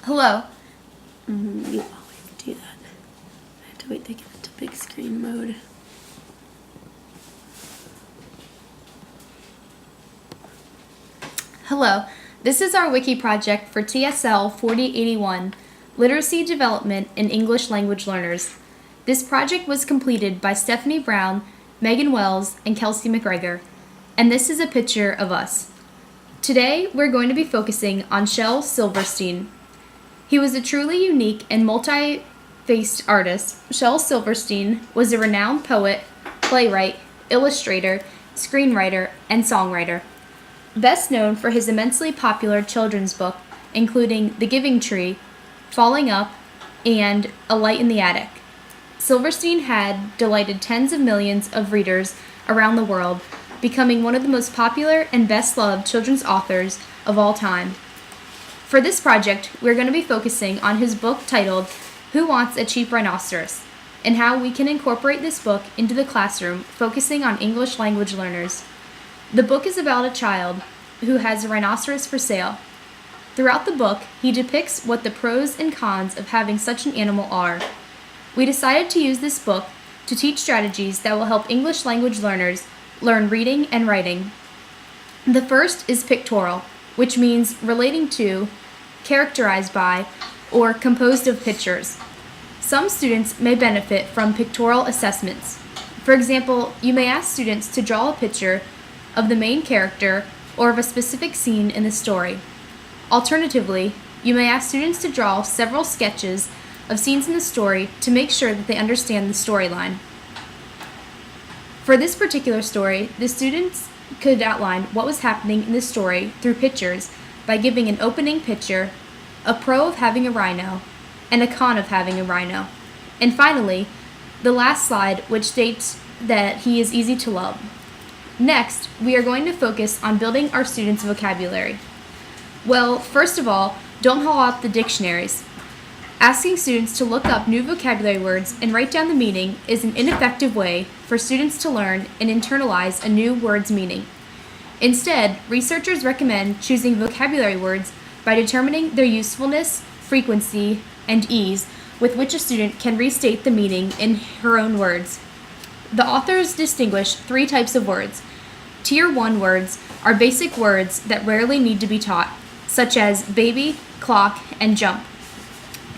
Hello. You always do that. I have to wait to get into big screen mode. Hello. This is our Wiki Project for TSL 4081, Literacy Development in English Language Learners. This project was completed by Stephanie Brown, Megan Wells, and Kelsey McGregor, and this is a picture of us. Today, we're going to be focusing on Shel Silverstein. He was a truly unique and multi-faced artist. Shel Silverstein was a renowned poet, playwright, illustrator, screenwriter, and songwriter. Best known for his immensely popular children's book, including The Giving Tree, Falling Up, and A Light in the Attic. Silverstein had delighted tens of millions of readers around the world, becoming one of the most popular and best-loved children's authors of all time. For this project, we're going to be focusing on his book titled Who Wants a Cheap Rhinoceros? And how we can incorporate this book into the classroom, focusing on English language learners. The book is about a child who has a rhinoceros for sale. Throughout the book, he depicts what the pros and cons of having such an animal are. We decided to use this book to teach strategies that will help English language learners learn reading and writing. The first is pictorial, which means relating to, characterized by, or composed of pictures. Some students may benefit from pictorial assessments. For example, you may ask students to draw a picture of the main character or of a specific scene in the story. Alternatively, you may ask students to draw several sketches of scenes in the story to make sure that they understand the storyline. For this particular story, the students could outline what was happening in the story through pictures by giving an opening picture, a pro of having a rhino, and a con of having a rhino. And finally, the last slide, which states that he is easy to love. Next, we are going to focus on building our students' vocabulary. Well, first of all, don't haul out the dictionaries. Asking students to look up new vocabulary words and write down the meaning is an ineffective way for students to learn and internalize a new word's meaning. Instead, researchers recommend choosing vocabulary words by determining their usefulness, frequency, and ease with which a student can restate the meaning in her own words. The authors distinguish 3 types of words. Tier 1 words are basic words that rarely need to be taught, such as baby, clock, and jump.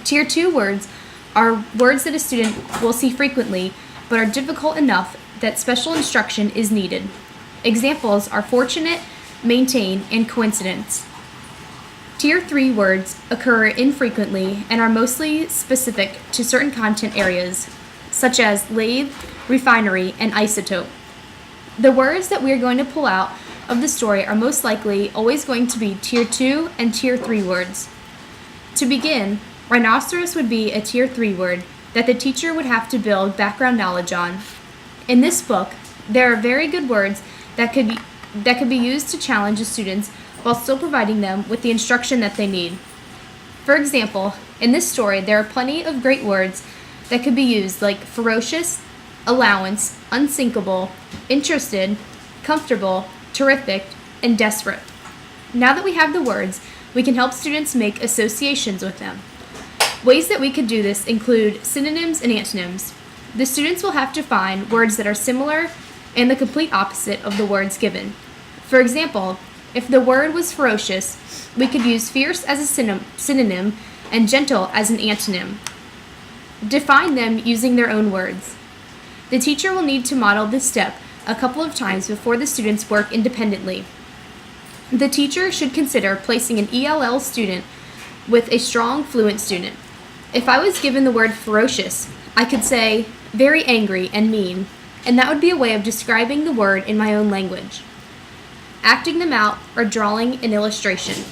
Tier 2 words are words that a student will see frequently but are difficult enough that special instruction is needed. Examples are fortunate, maintain, and coincidence. Tier 3 words occur infrequently and are mostly specific to certain content areas, such as lathe, refinery, and isotope. The words that we are going to pull out of the story are most likely always going to be Tier 2 and Tier 3 words. To begin, rhinoceros would be a Tier 3 word that the teacher would have to build background knowledge on. In this book, there are very good words that could be used to challenge the students while still providing them with the instruction that they need. For example, in this story, there are plenty of great words that could be used, like ferocious, allowance, unsinkable, interested, comfortable, terrific, and desperate. Now that we have the words, we can help students make associations with them. Ways that we could do this include synonyms and antonyms. The students will have to find words that are similar and the complete opposite of the words given. For example, if the word was ferocious, we could use fierce as a synonym and gentle as an antonym. Define them using their own words. The teacher will need to model this step a couple of times before the students work independently. The teacher should consider placing an ELL student with a strong, fluent student. If I was given the word ferocious, I could say very angry and mean, and that would be a way of describing the word in my own language. Acting them out or drawing an illustration.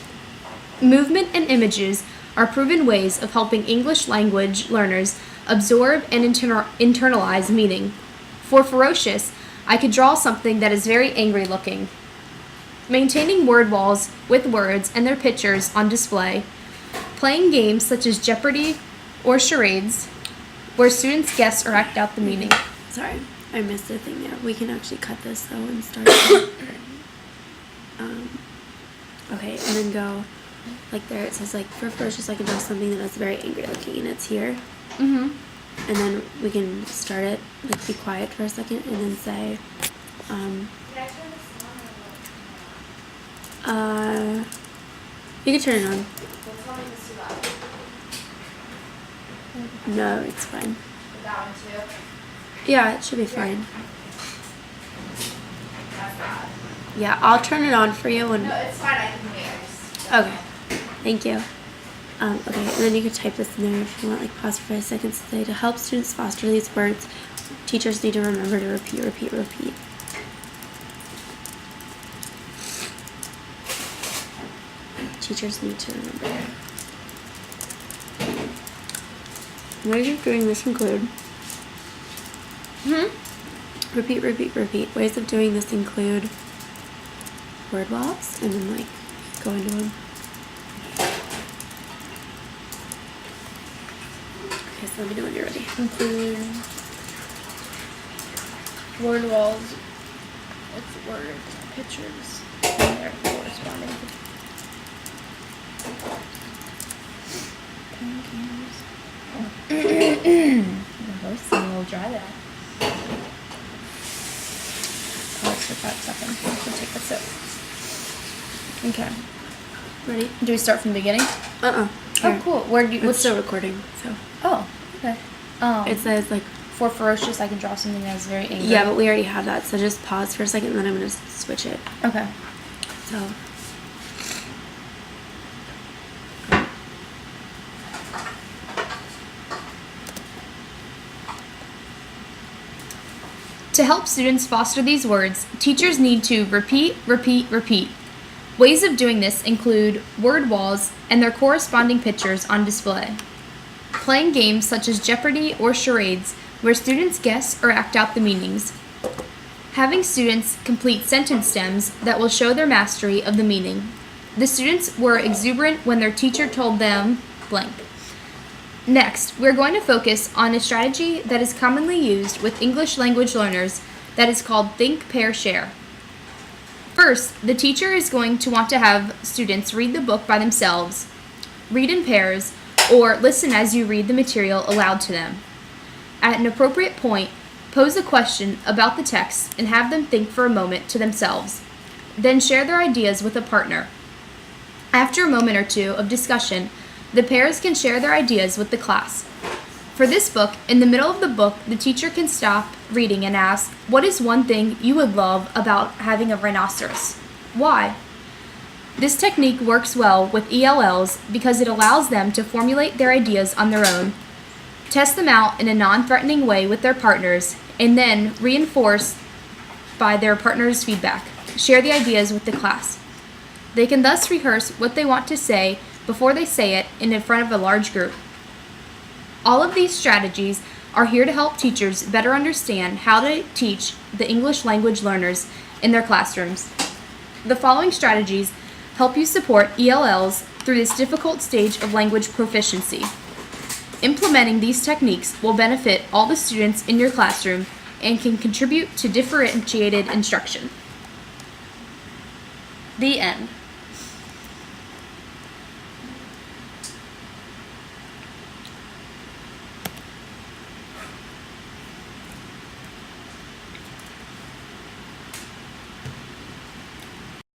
Movement and images are proven ways of helping English language learners absorb and internalize meaning. For ferocious, I could draw something that is very angry looking. Maintaining word walls with words and their pictures on display. Playing games such as Jeopardy or charades, where students guess or act out the meaning. Sorry, I missed a thing there. We can actually cut this though and start. Okay, and then go like there it says like for ferocious I can draw something that is very angry looking and it's here. Mm-hmm. And then we can start it, like be quiet for a second and then say, you can turn it on. No, it's fine. That one too? Yeah, it should be fine. That's bad. Yeah, I'll turn it on for you when. No, it's fine. I can hear. Okay, thank you. Okay, and then you could type this in there if you want, like pause for 5 seconds to say, to help students foster these words, teachers need to remember to repeat, repeat, repeat. Teachers need to remember. Ways of doing this include repeat, repeat, repeat. Ways of doing this include word walks and then like go into them. Okay, so let me know when you're ready. Include word walls with word pictures and their corresponding voice a little dry there. Pause for 5 seconds. We'll take a sip. Okay. Ready? Do we start from the beginning? Oh, cool. Where do you, It's still recording, so. Oh, okay. It says like. For ferocious, I can draw something that is very angry. Yeah, but we already have that, so just pause for a second and then I'm going to switch it. Okay. So. To help students foster these words, teachers need to repeat, repeat, repeat. Ways of doing this include word walls and their corresponding pictures on display. Playing games such as Jeopardy or charades, where students guess or act out the meanings. Having students complete sentence stems that will show their mastery of the meaning. The students were exuberant when their teacher told them blank. Next, we're going to focus on a strategy that is commonly used with English language learners that is called think, pair, share. First, the teacher is going to want to have students read the book by themselves, read in pairs, or listen as you read the material aloud to them. At an appropriate point, pose a question about the text and have them think for a moment to themselves. Then share their ideas with a partner. After a moment or two of discussion, the pairs can share their ideas with the class. For this book, in the middle of the book, the teacher can stop reading and ask, "What is one thing you would love about having a rhinoceros? Why?" This technique works well with ELLs because it allows them to formulate their ideas on their own, test them out in a non-threatening way with their partners, and then reinforce by their partner's feedback. Share the ideas with the class. They can thus rehearse what they want to say before they say it in front of a large group. All of these strategies are here to help teachers better understand how to teach the English language learners in their classrooms. The following strategies help you support ELLs through this difficult stage of language proficiency. Implementing these techniques will benefit all the students in your classroom and can contribute to differentiated instruction. The end.